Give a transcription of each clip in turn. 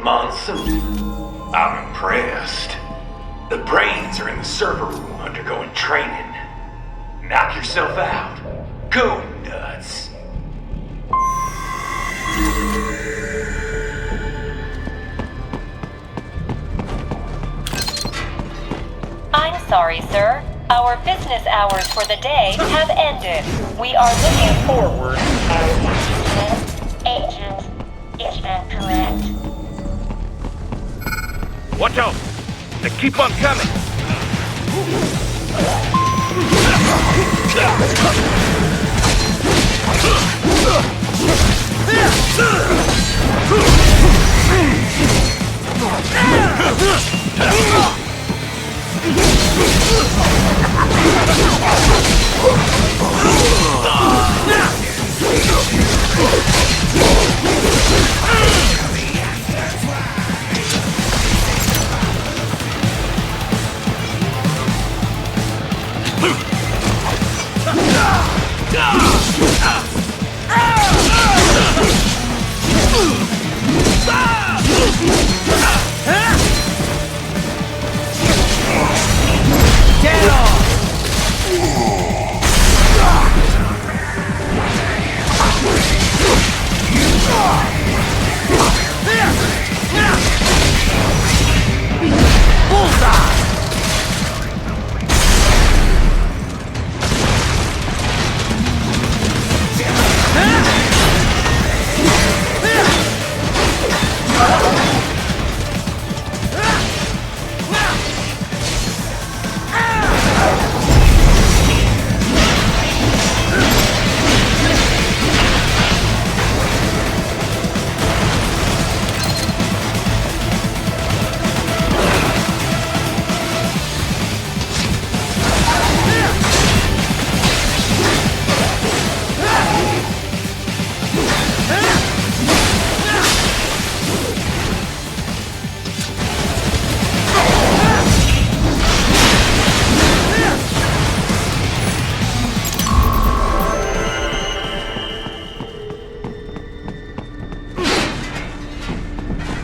Monsoon. I'm impressed. The brains are in the server room undergoing training. Knock yourself out. Go nuts. I'm sorry, sir. Our business hours for the day have ended. We are looking forward. Agent, is that correct? Watch out! They keep on coming!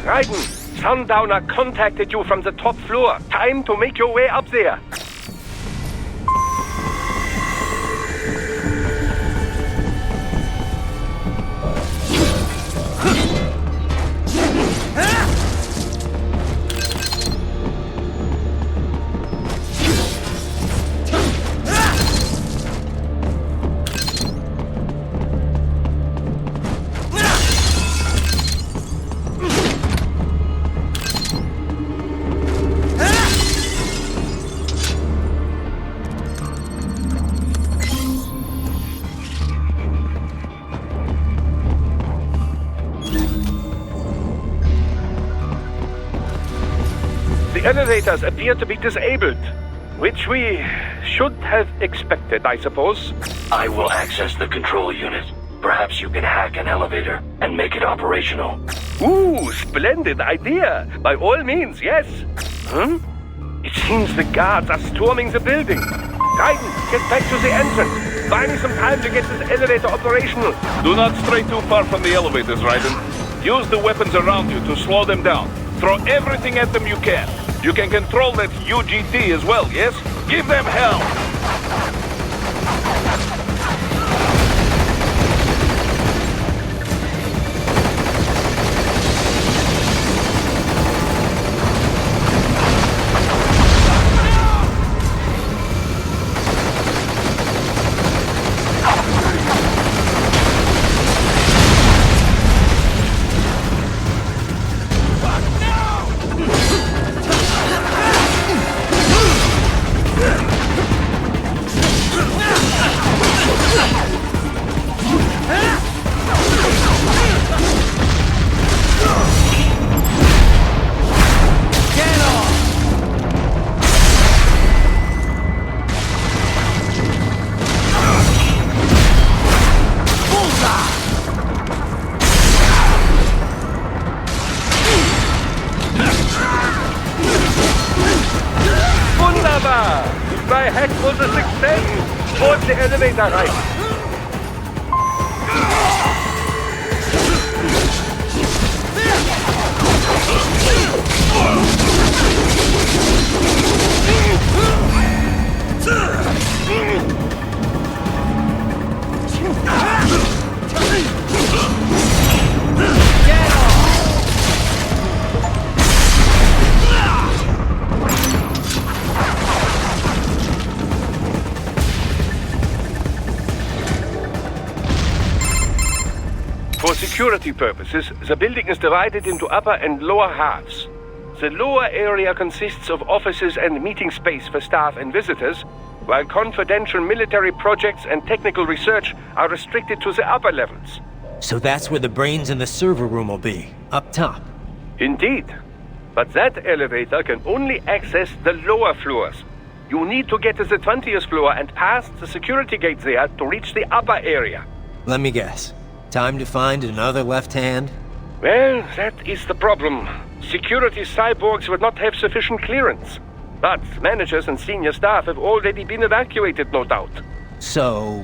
Raiden, Sundowner contacted you from the top floor. Time to make your way up there. The elevators appear to be disabled, which we should have expected, I suppose. I will access the control unit. Perhaps you can hack an elevator and make it operational. Ooh, splendid idea. By all means, yes. It seems the guards are storming the building. Raiden, get back to the entrance. Buy me some time to get this elevator operational. Do not stray too far from the elevators, Raiden. Use the weapons around you to slow them down. Throw everything at them you can. You can control that UGT as well, yes? Give them hell! My hack was a success! Towards the elevator right! For security purposes, the building is divided into upper and lower halves. The lower area consists of offices and meeting space for staff and visitors, while confidential military projects and technical research are restricted to the upper levels. So that's where the brains in the server room will be, up top. Indeed. But that elevator can only access the lower floors. You need to get to the 20th floor and pass the security gate there to reach the upper area. Let me guess. Time to find another left hand? Well, that is the problem. Security cyborgs would not have sufficient clearance. But managers and senior staff have already been evacuated, no doubt. So...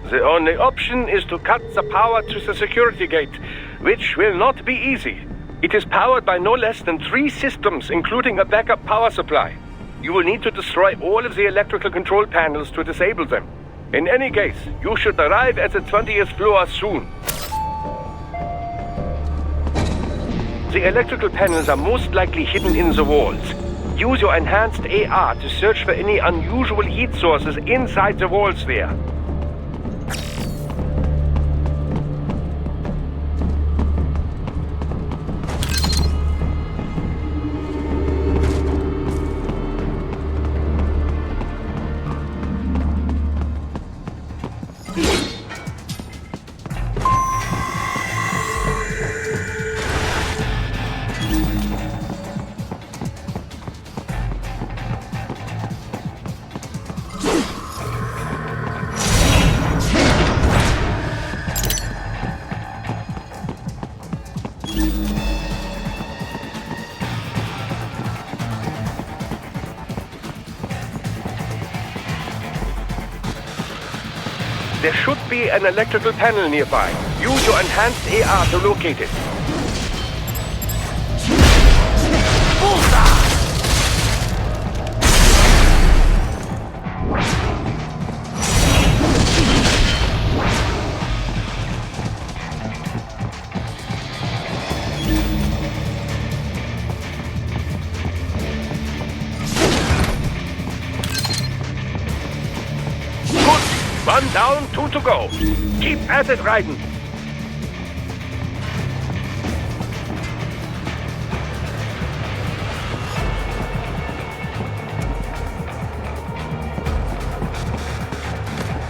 The only option is to cut the power to the security gate, which will not be easy. It is powered by no less than 3 systems, including a backup power supply. You will need to destroy all of the electrical control panels to disable them. In any case, you should arrive at the 20th floor soon. The electrical panels are most likely hidden in the walls. Use your enhanced AR to search for any unusual heat sources inside the walls there. There should be an electrical panel nearby. Use your enhanced AR to locate it. One down, 2 to go. Keep at it, Raiden.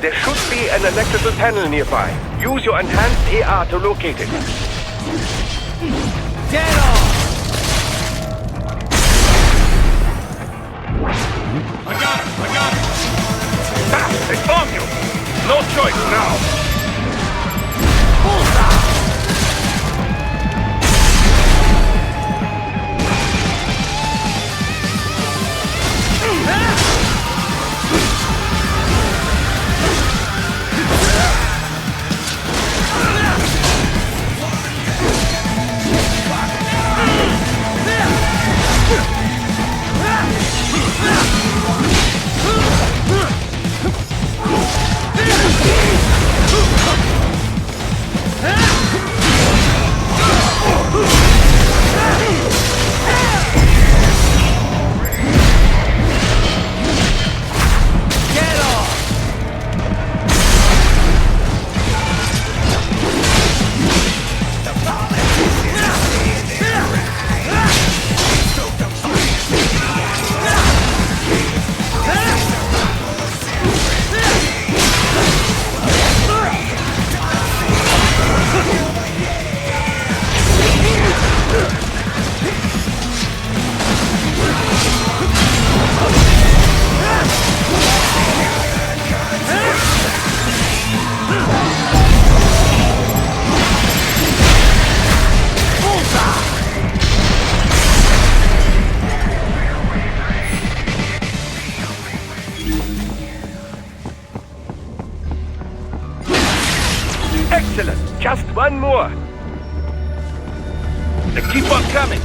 There should be an electrical panel nearby. Use your enhanced AR to locate it. Get on! I got him! Ah, they found you! No choice now! Excellent! Just one more! Keep on coming!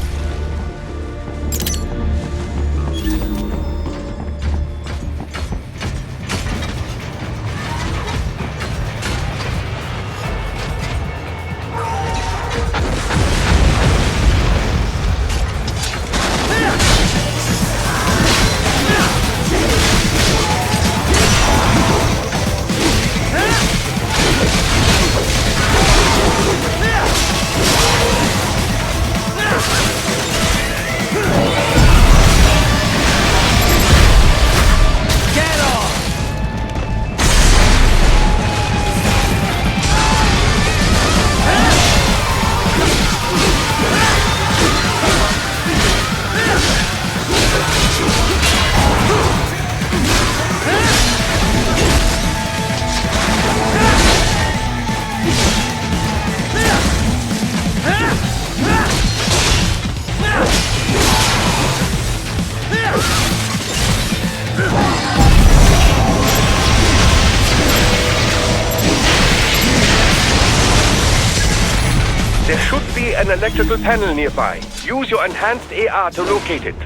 an electrical panel nearby. Use your enhanced AR to locate it.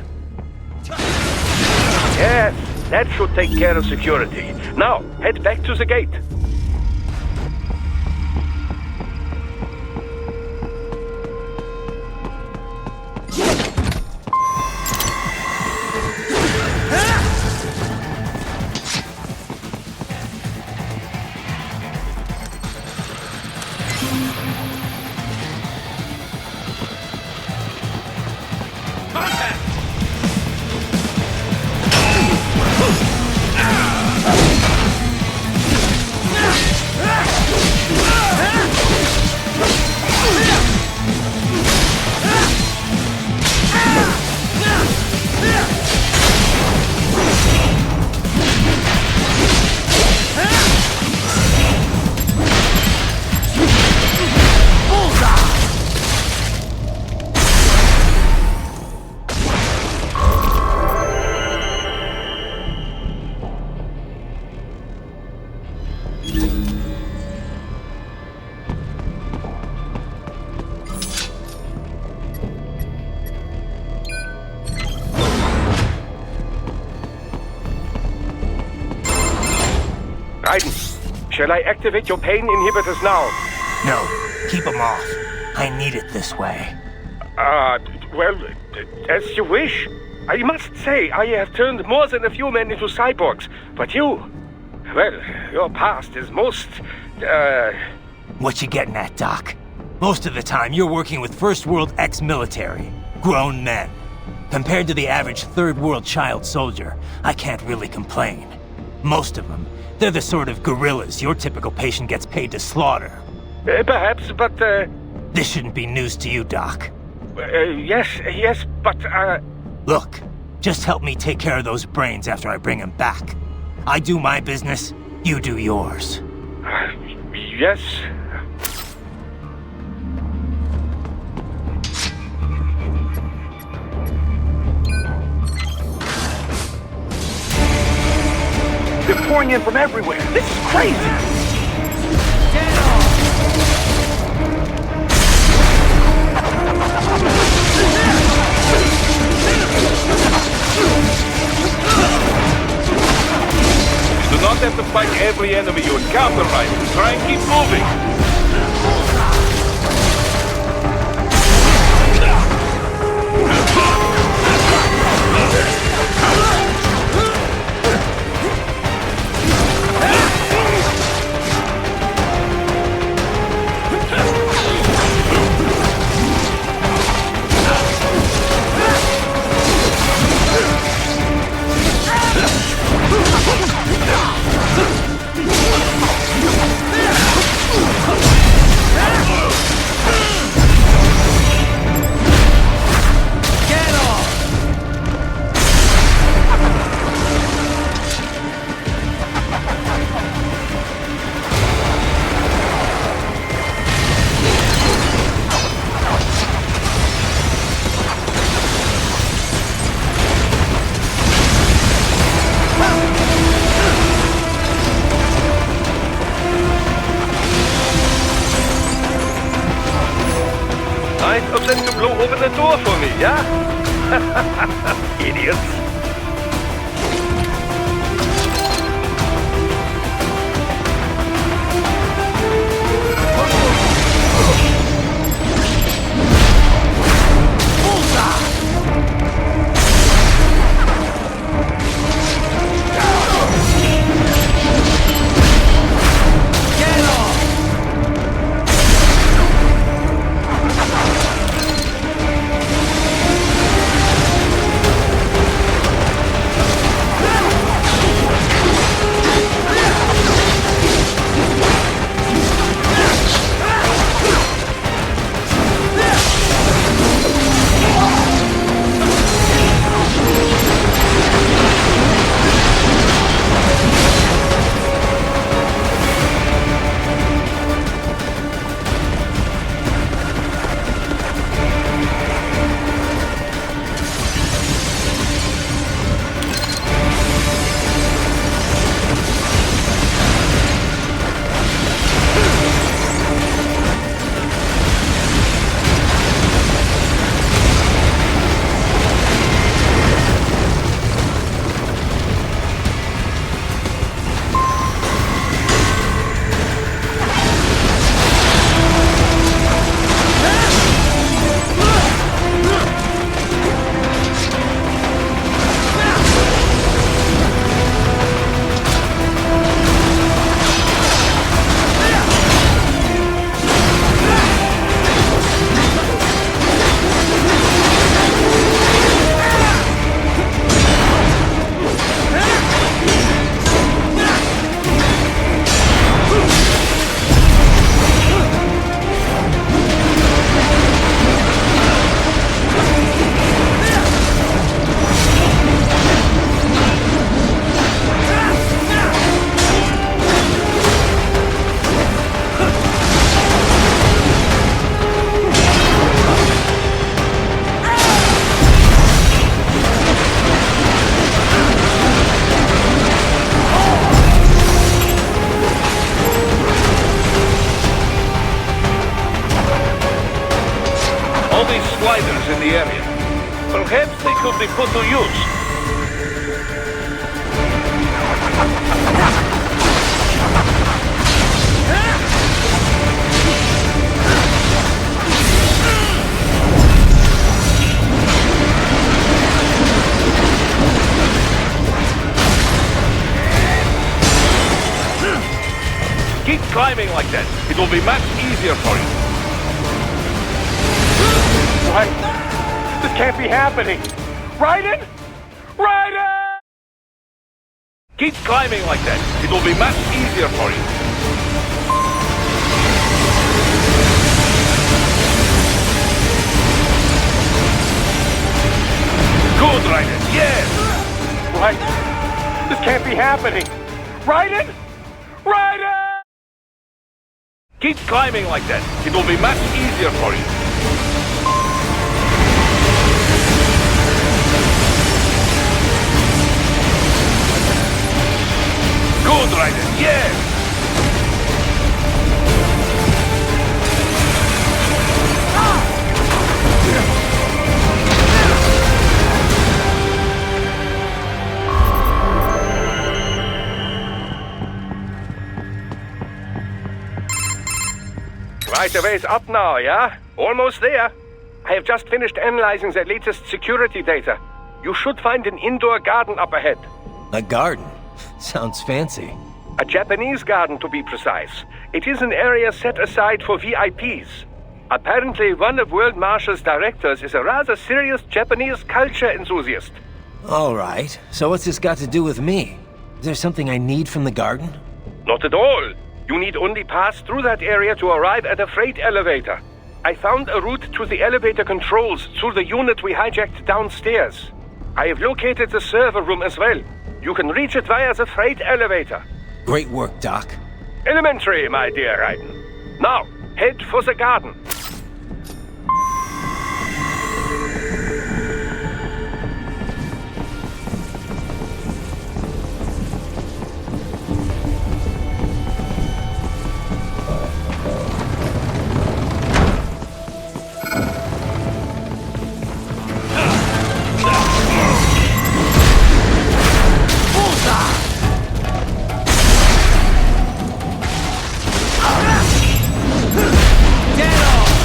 Yes, that should take care of security. Now, head back to the gate. Raiden, shall I activate your pain inhibitors now? No, keep them off. I need it this way. Well, as you wish. I must say, I have turned more than a few men into cyborgs, but you... Well, your past is most, What you getting at, Doc? Most of the time, you're working with First World ex-military. Grown men. Compared to the average Third World child soldier, I can't really complain. Most of them, they're the sort of guerrillas your typical patient gets paid to slaughter. Perhaps, but, This shouldn't be news to you, Doc. yes, but, Look, just help me take care of those brains after I bring them back. I do my business, you do yours. Yes. They're pouring in from everywhere. This is crazy. You do not have to fight every enemy you encounter, Raiden. Try and keep moving. Nice of them to blow open the door for me, yeah? Idiots. could be put to use. Keep climbing like that. It will be much easier for you. What? This can't be happening. Raiden? Raiden! Keep climbing like that. It will be much easier for you. Good, Raiden. Yes! What? This can't be happening. Raiden? Raiden! Keep climbing like that. It will be much easier for you. Good, Raiden. Yes! Right away's up now, yeah? Almost there. I have just finished analyzing the latest security data. You should find an indoor garden up ahead. A garden? Sounds fancy. A Japanese garden, to be precise. It is an area set aside for VIPs. Apparently, one of World Marshal's directors is a rather serious Japanese culture enthusiast. All right. So what's this got to do with me? Is there something I need from the garden? Not at all. You need only pass through that area to arrive at a freight elevator. I found a route to the elevator controls through the unit we hijacked downstairs. I have located the server room as well. You can reach it via the freight elevator. Great work, Doc. Elementary, my dear Raiden. Now, head for the garden. Get off!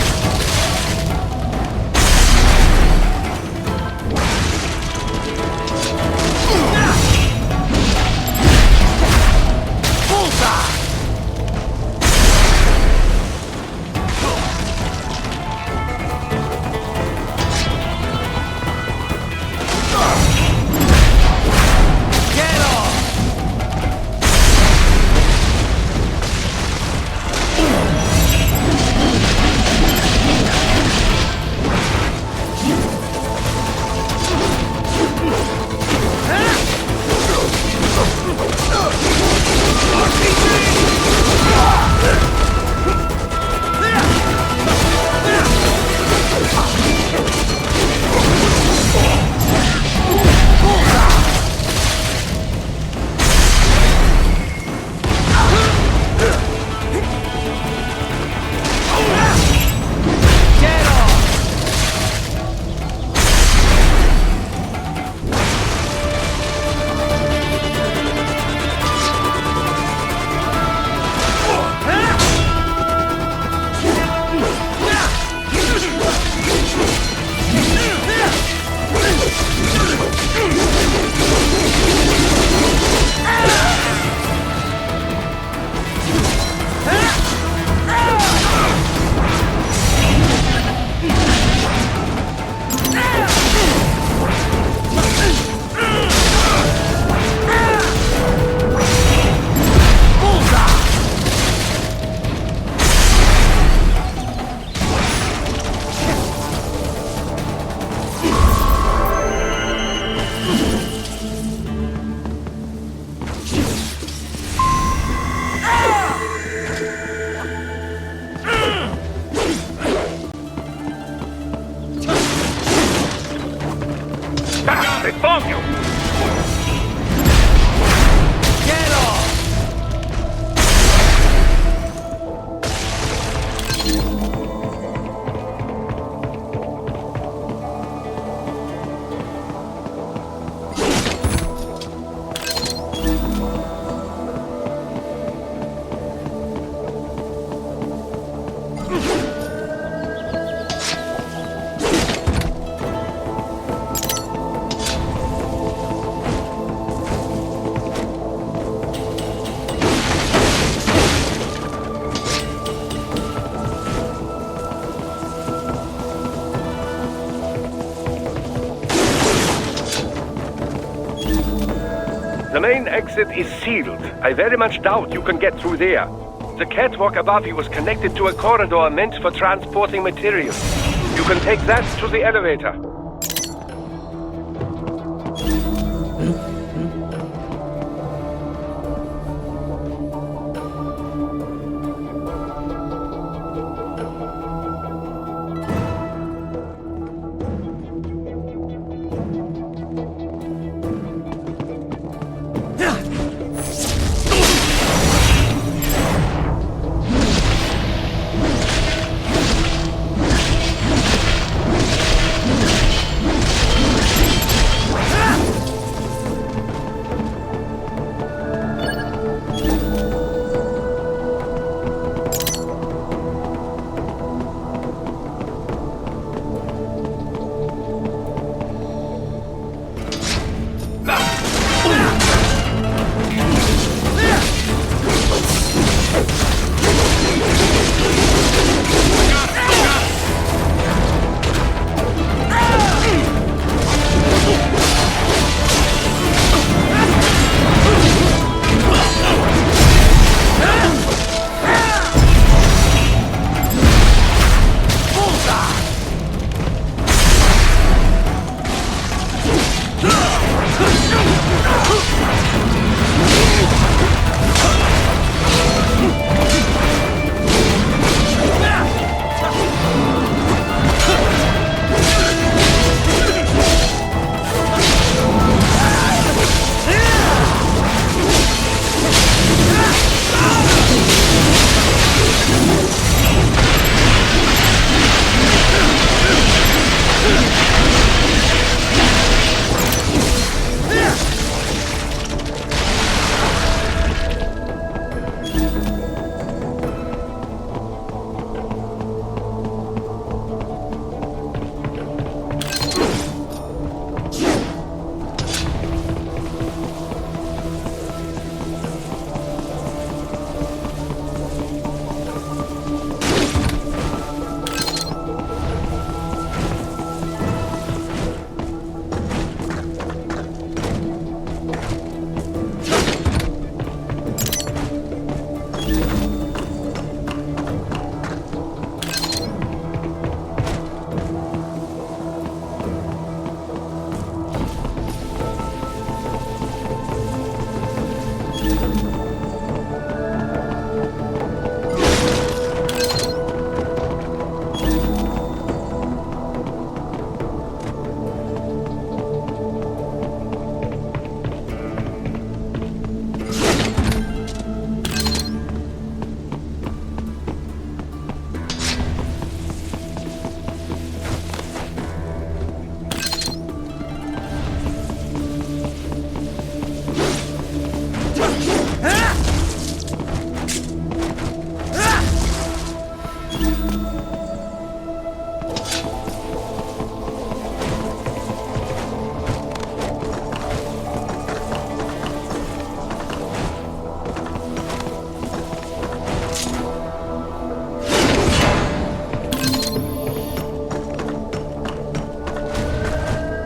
main exit is sealed. I very much doubt you can get through there. The catwalk above you is connected to a corridor meant for transporting materials. You can take that to the elevator.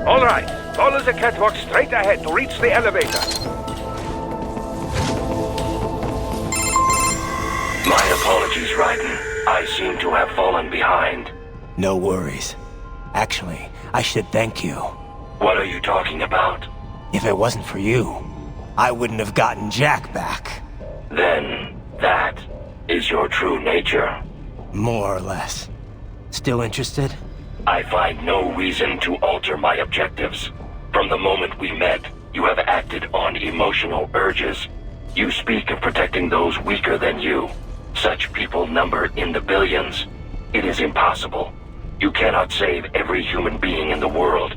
All right, follow the catwalk straight ahead to reach the elevator. My apologies, Raiden. I seem to have fallen behind. No worries. Actually, I should thank you. What are you talking about? If it wasn't for you, I wouldn't have gotten Jack back. Then, that is your true nature. More or less. Still interested? I find no reason to alter my objectives. From the moment we met, you have acted on emotional urges. You speak of protecting those weaker than you. Such people number in the billions. It is impossible. You cannot save every human being in the world.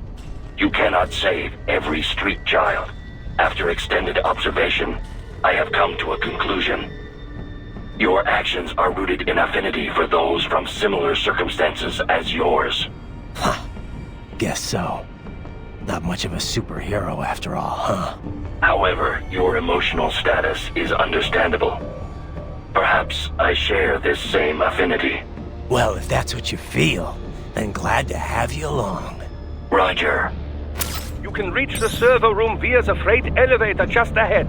You cannot save every street child. After extended observation, I have come to a conclusion. Your actions are rooted in affinity for those from similar circumstances as yours. Huh. Guess so. Not much of a superhero after all, huh? However, your emotional status is understandable. Perhaps I share this same affinity. Well, if that's what you feel, then glad to have you along. Roger. You you can reach the server room via the freight elevator just ahead.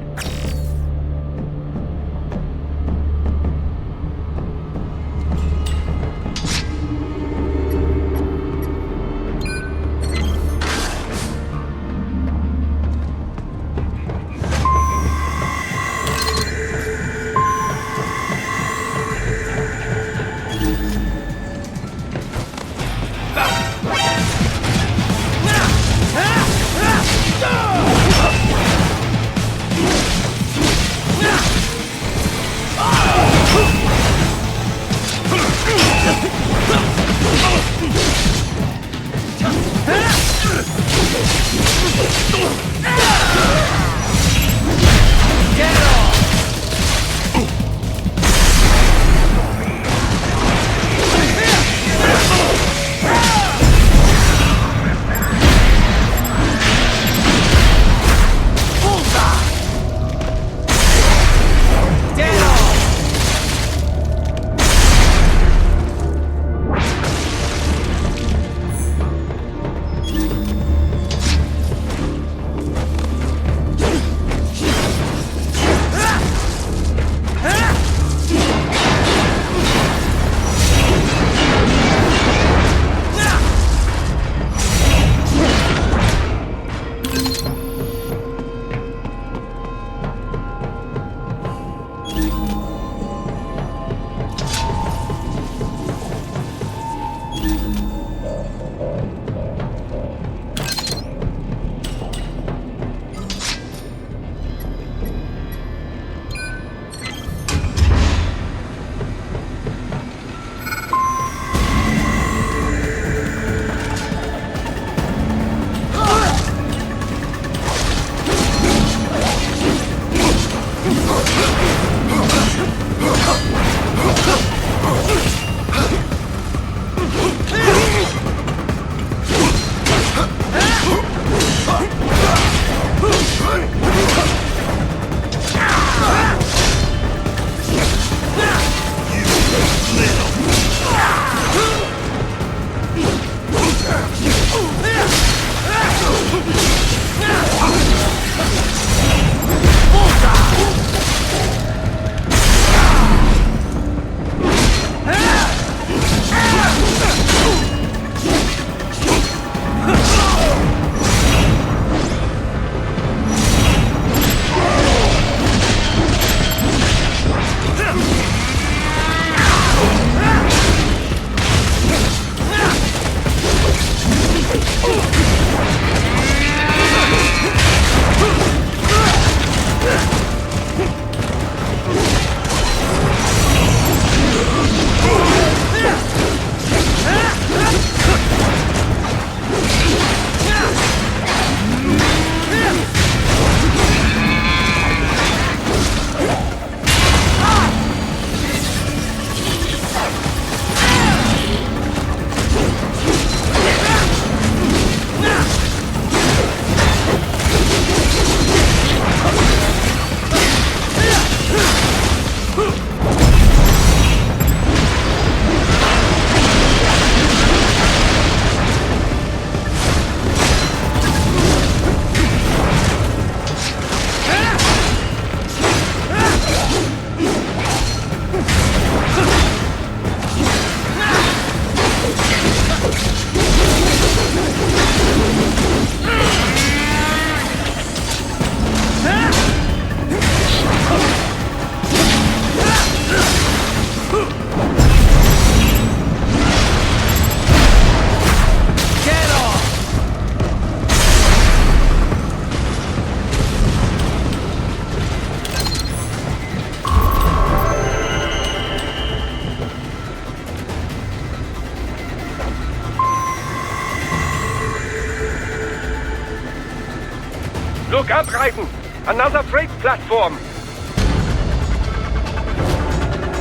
Look out, Raiden! Another freight platform!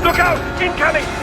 Look out! Incoming!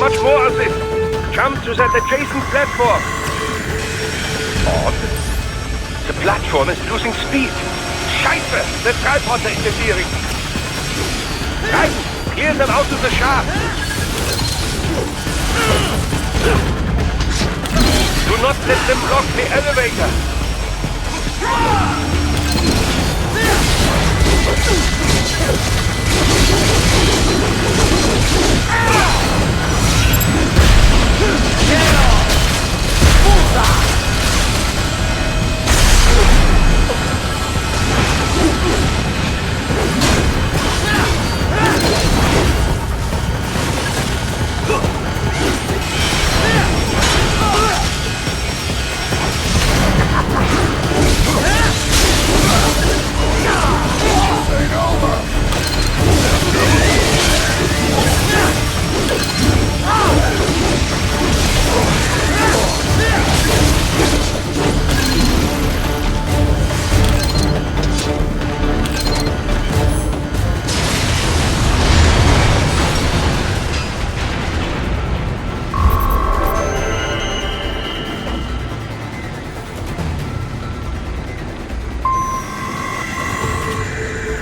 much more of this. Jump to that adjacent platform. Odd. The platform is losing speed. Scheiße! The tripods are interfering. Raiden, clear them out of the shaft. Do not let them block the elevator.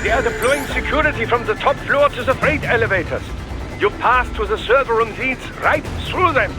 They are deploying security from the top floor to the freight elevators. You pass to the server room leads right through them.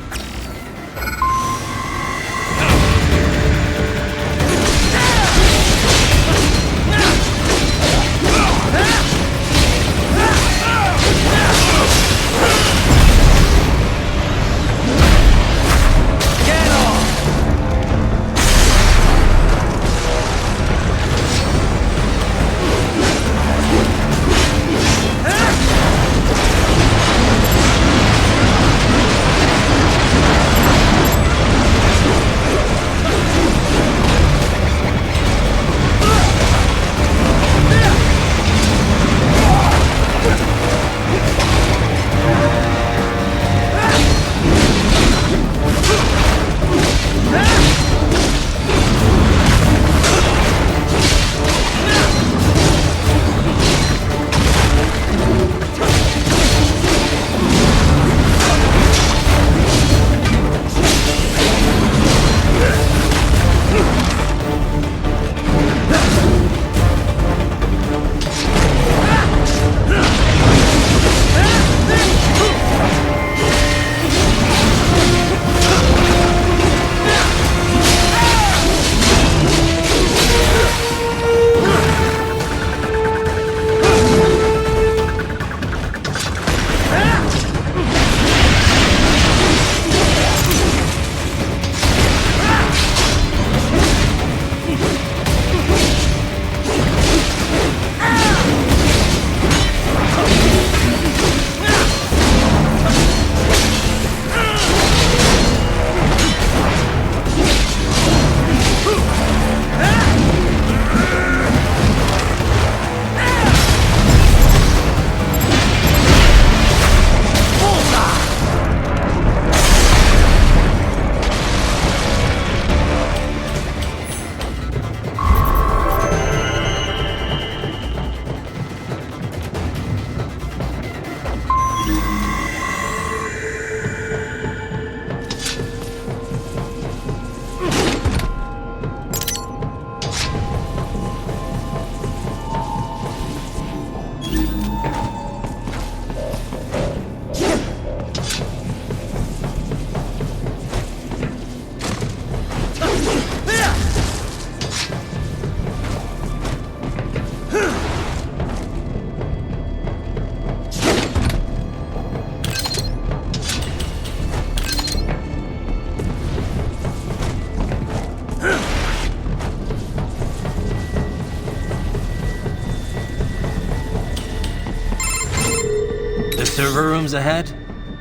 Server rooms ahead?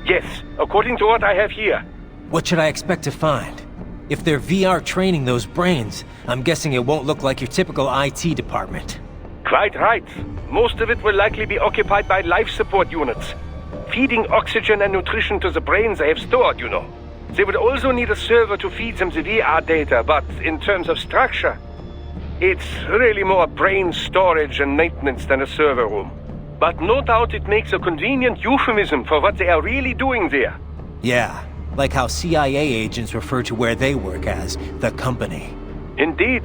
Yes, according to what I have here. What should I expect to find? If they're VR training those brains, I'm guessing it won't look like your typical IT department. Quite right. Most of it will likely be occupied by life support units. Feeding oxygen and nutrition to the brains they have stored, you know. They would also need a server to feed them the VR data, but in terms of structure, it's really more brain storage and maintenance than a server room. But no doubt it makes a convenient euphemism for what they are really doing there. Yeah, like how CIA agents refer to where they work as the company. Indeed.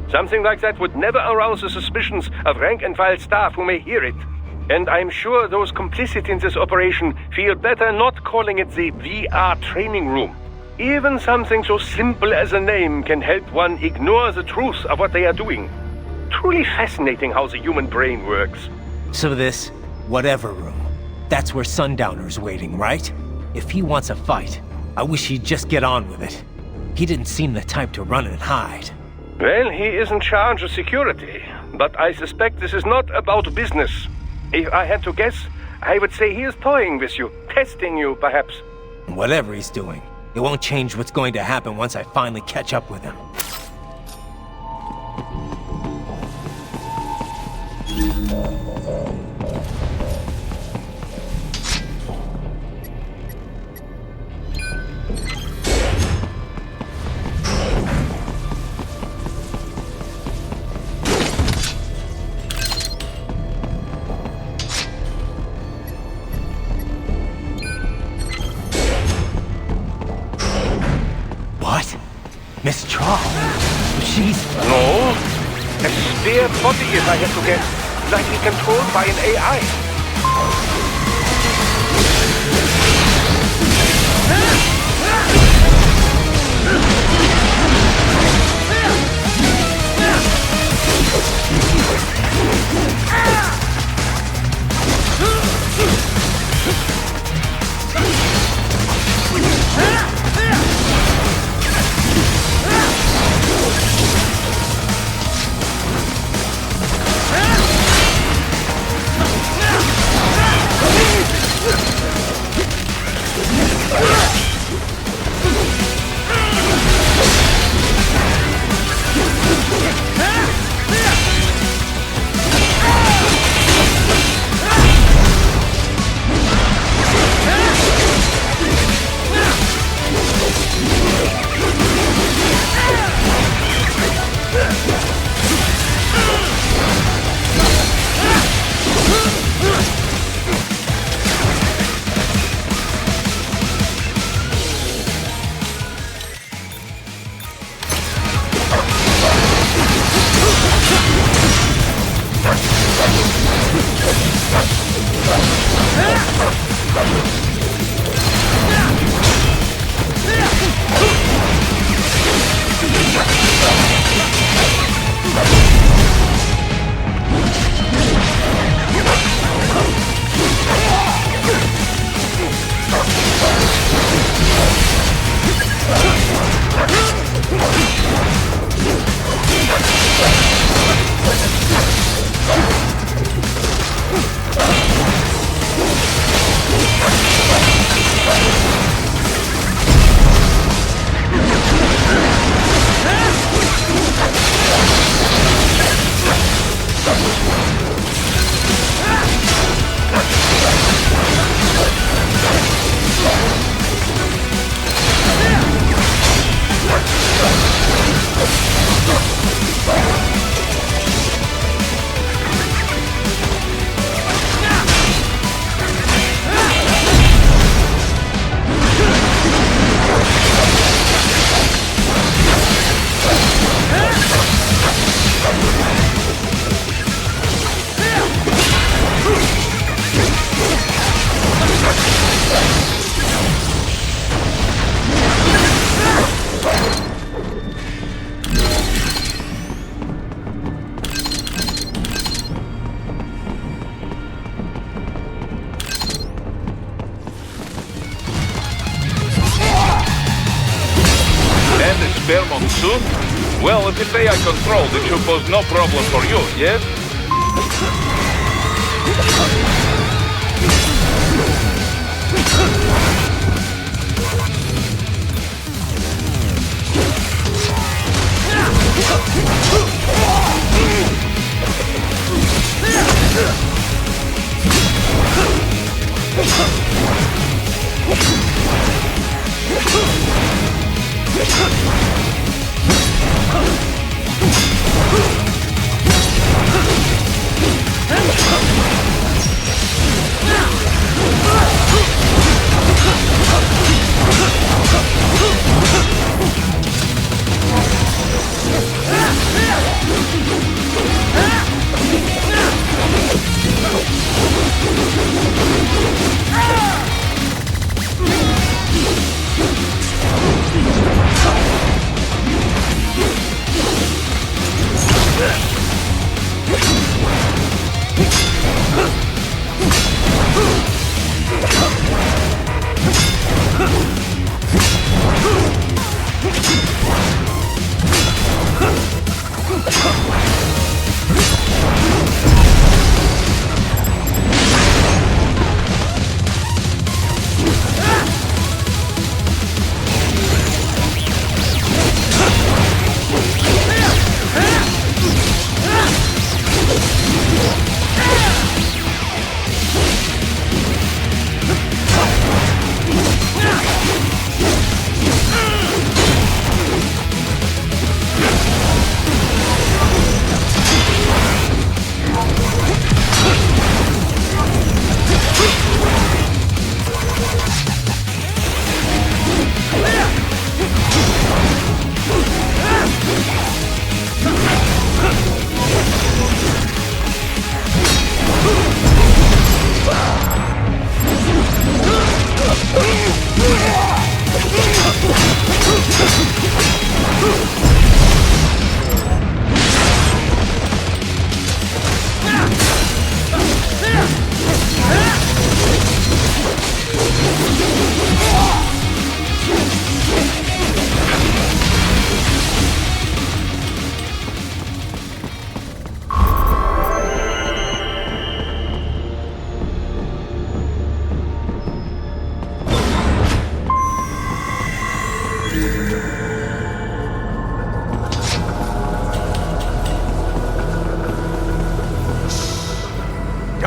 Something like that would never arouse the suspicions of rank-and-file staff who may hear it. And I'm sure those complicit in this operation feel better not calling it the VR training room. Even something so simple as a name can help one ignore the truth of what they are doing. Truly fascinating how the human brain works. So this, whatever room, that's where Sundowner's waiting, right? If he wants a fight, I wish he'd just get on with it. He didn't seem the type to run and hide. Well, he is in charge of security, but I suspect this is not about business. If I had to guess, I would say he is toying with you, testing you, perhaps. Whatever he's doing, it won't change what's going to happen once I finally catch up with him. Miss Trawl? She's... No. A spare body, if I had to guess. Likely controlled by an AI. Soon? Well, if it's AI controlled, it should pose no problem for you, yes?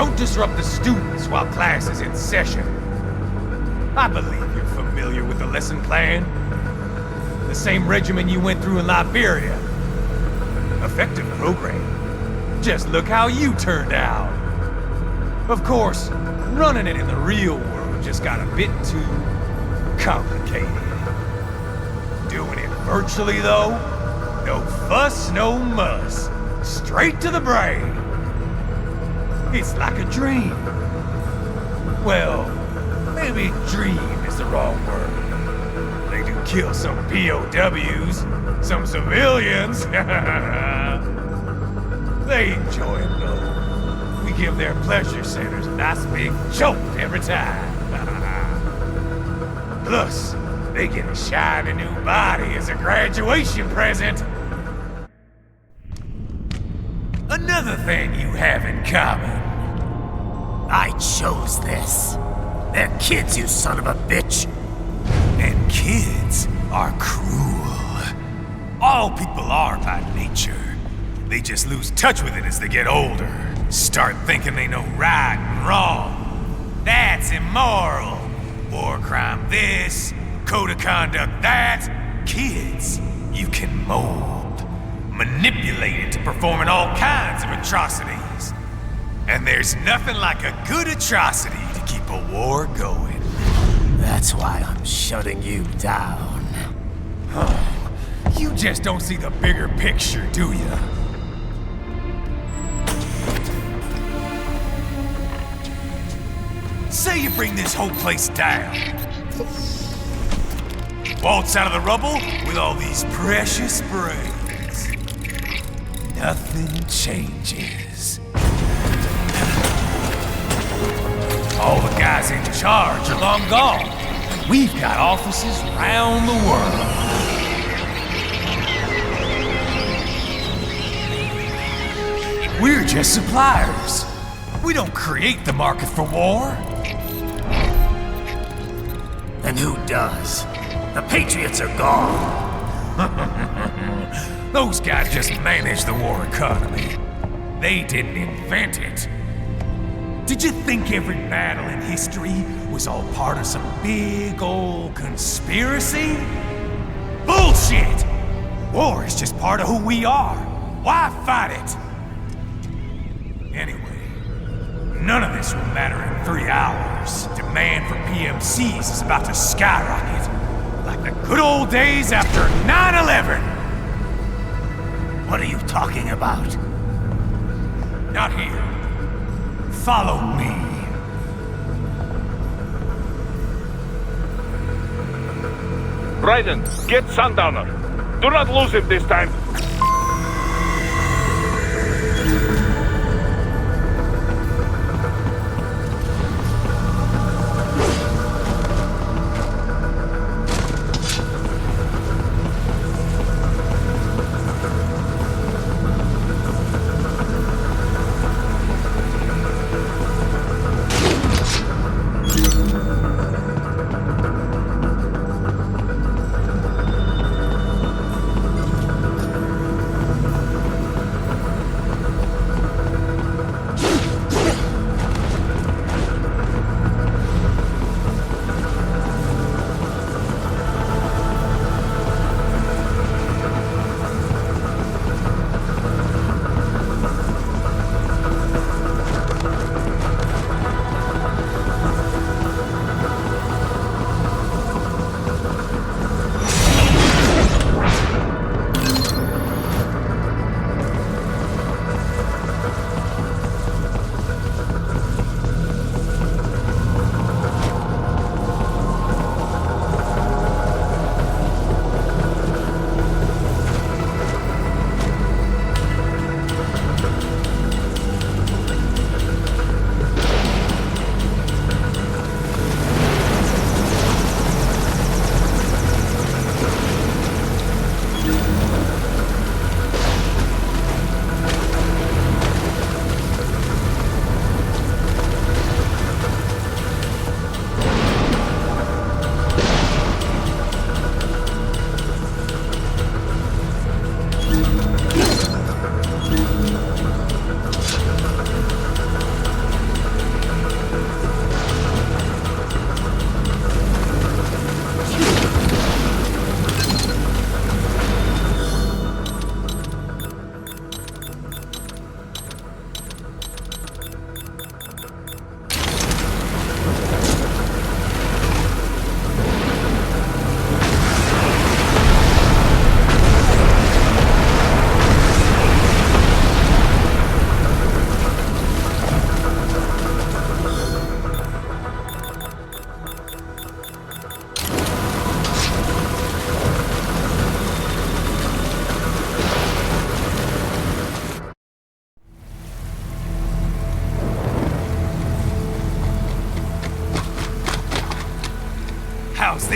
Don't disrupt the students while class is in session. I believe you're familiar with the lesson plan. The same regimen you went through in Liberia. Effective program. Just look how you turned out. Of course, running it in the real world just got a bit too complicated. Doing it virtually, though, no fuss, no muss. Straight to the brain. It's like a dream. Well, maybe dream is the wrong word. They do kill some POWs, some civilians. They enjoy it, though. We give their pleasure centers a nice big jolt every time. Plus, they get a shiny new body as a graduation present. Another thing you have in common. I chose this. They're kids, you son of a bitch. And kids are cruel. All people are by nature. They just lose touch with it as they get older. Start thinking they know right and wrong. That's immoral. War crime this, code of conduct that. Kids, you can mold, manipulate it to performing all kinds of atrocities. And there's nothing like a good atrocity to keep a war going. That's why I'm shutting you down. Oh, you just don't see the bigger picture, do you? Say you bring this whole place down. Waltz out of the rubble with all these precious brains. Nothing changes. All the guys in charge are long gone. We've got offices around the world. We're just suppliers. We don't create the market for war. And who does? The Patriots are gone. Those guys just manage the war economy. They didn't invent it. Did you think every battle in history was all part of some big old conspiracy? Bullshit! War is just part of who we are. Why fight it? Anyway, none of this will matter in 3 hours. Demand for PMCs is about to skyrocket. Like the good old days after 9/11. What are you talking about? Not here. Follow me. Raiden, get Sundowner. Do not lose him this time.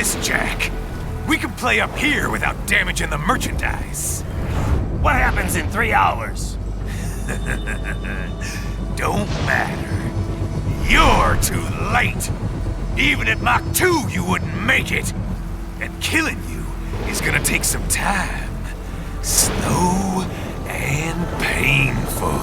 this, Jack. We can play up here without damaging the merchandise. What happens in 3 hours? Don't matter. You're too late. Even at Mach 2, you wouldn't make it. And killing you is gonna take some time. Slow and painful.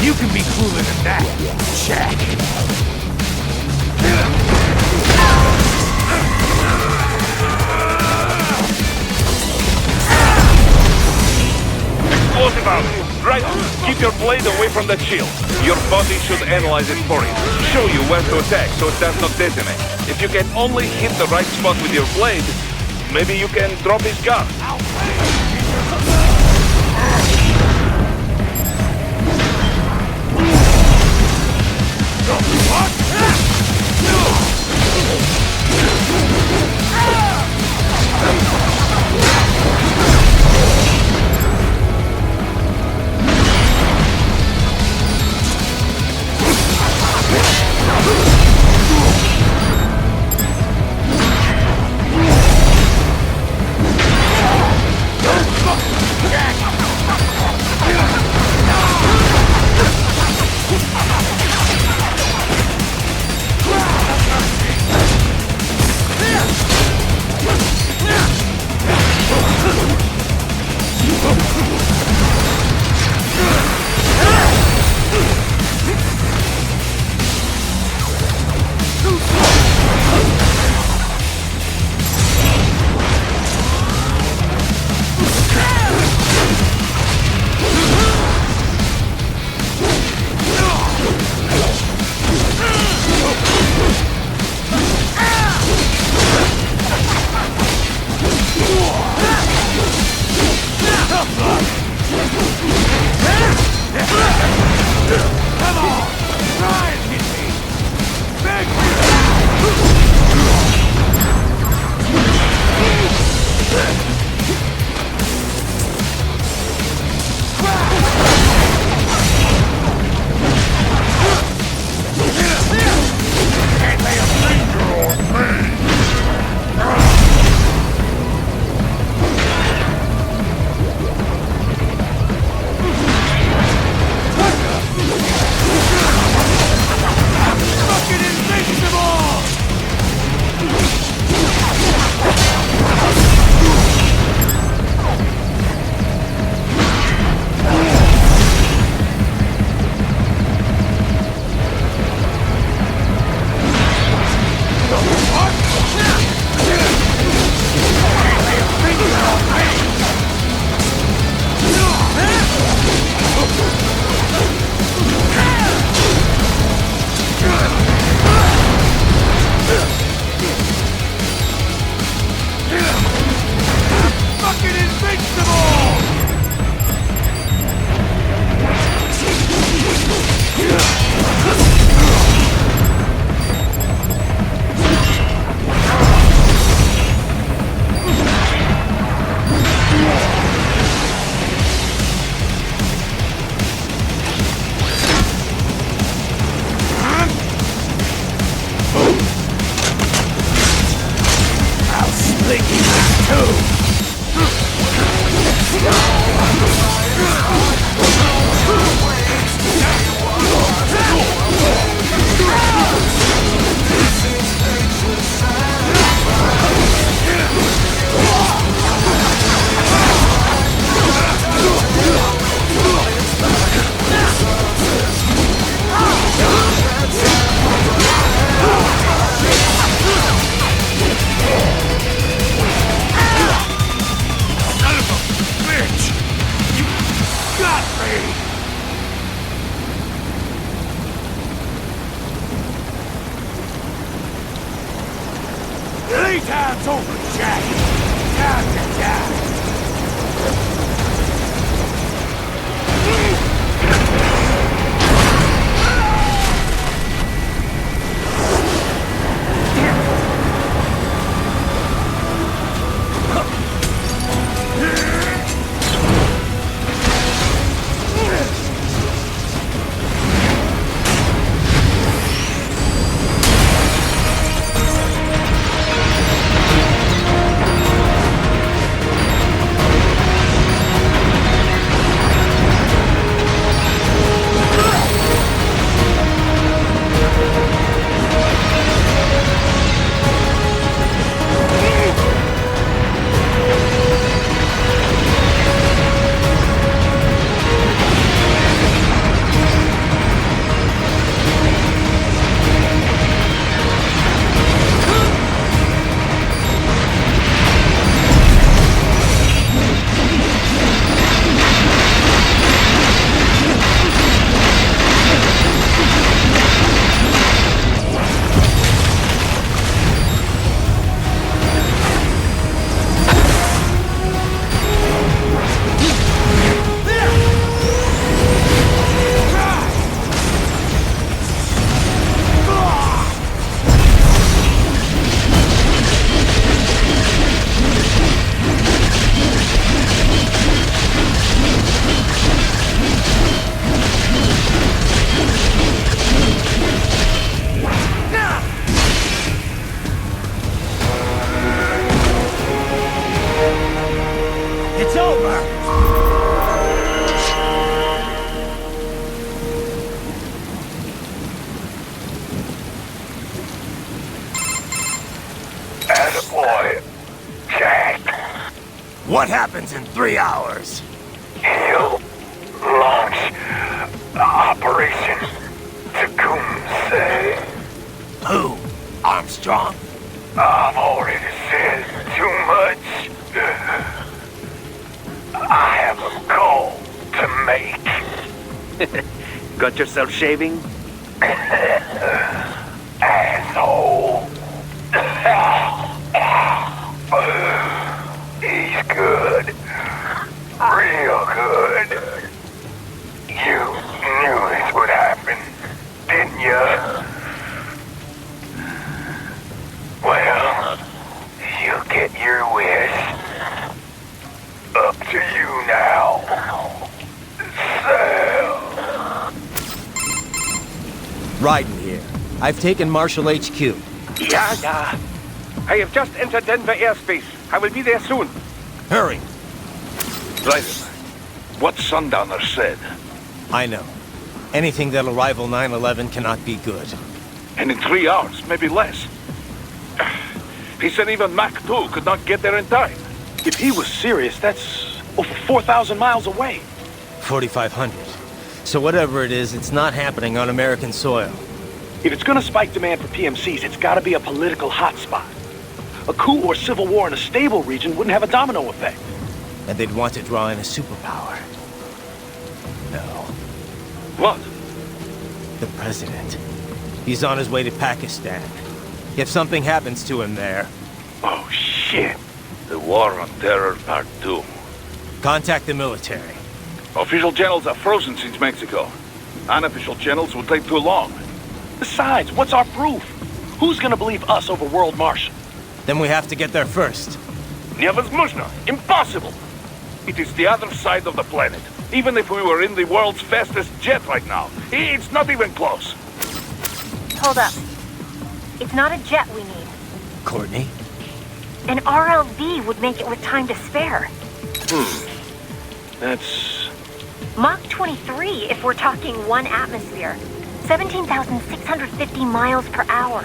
You can be cooler than that, Jack. Explosive out! Right, keep your blade away from that shield. Your body should analyze it for you. Show you where to attack so it does not detonate. If you can only hit the right spot with your blade, maybe you can drop his gun. time's over, Jack. Time to die. It's over! Attaboy, Jack. What happens in 3 hours? He'll launch Operation Takeover. Who? Armstrong? I've already said too much. I have a call to make. Got yourself shaving? Asshole. He's good. Real good. You knew this would happen, didn't you? Well, you get your wish. Up to you now. Sam. Raiden here. I've taken Marshall HQ. Yeah. I have just entered Denver airspace. I will be there soon. Hurry. Raiden, what Sundowner said. I know. Anything that'll rival 9/11 cannot be good. And in 3 hours, maybe less. He said even Mach 2 could not get there in time. If he was serious, that's over 4,000 miles away. 4,500. So whatever it is, it's not happening on American soil. If it's gonna spike demand for PMCs, it's gotta be a political hotspot. A coup or civil war in a stable region wouldn't have a domino effect. And they'd want to draw in a superpower. No. What? The president. He's on his way to Pakistan. If something happens to him there... Oh, shit. The War on Terror Part 2. Contact the military. Official channels are frozen since Mexico. Unofficial channels will take too long. Besides, what's our proof? Who's gonna believe us over World Marshal? Then we have to get there first. Невозможно. Impossible. It is the other side of the planet. Even if we were in the world's fastest jet right now, it's not even close. Hold up. It's not a jet we need. Courtney? An RLV would make it with time to spare. That's... Mach 23 if we're talking 1 atmosphere. 17,650 miles per hour.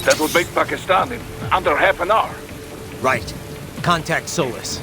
That would make Pakistan in under half an hour. Right. Contact Solus.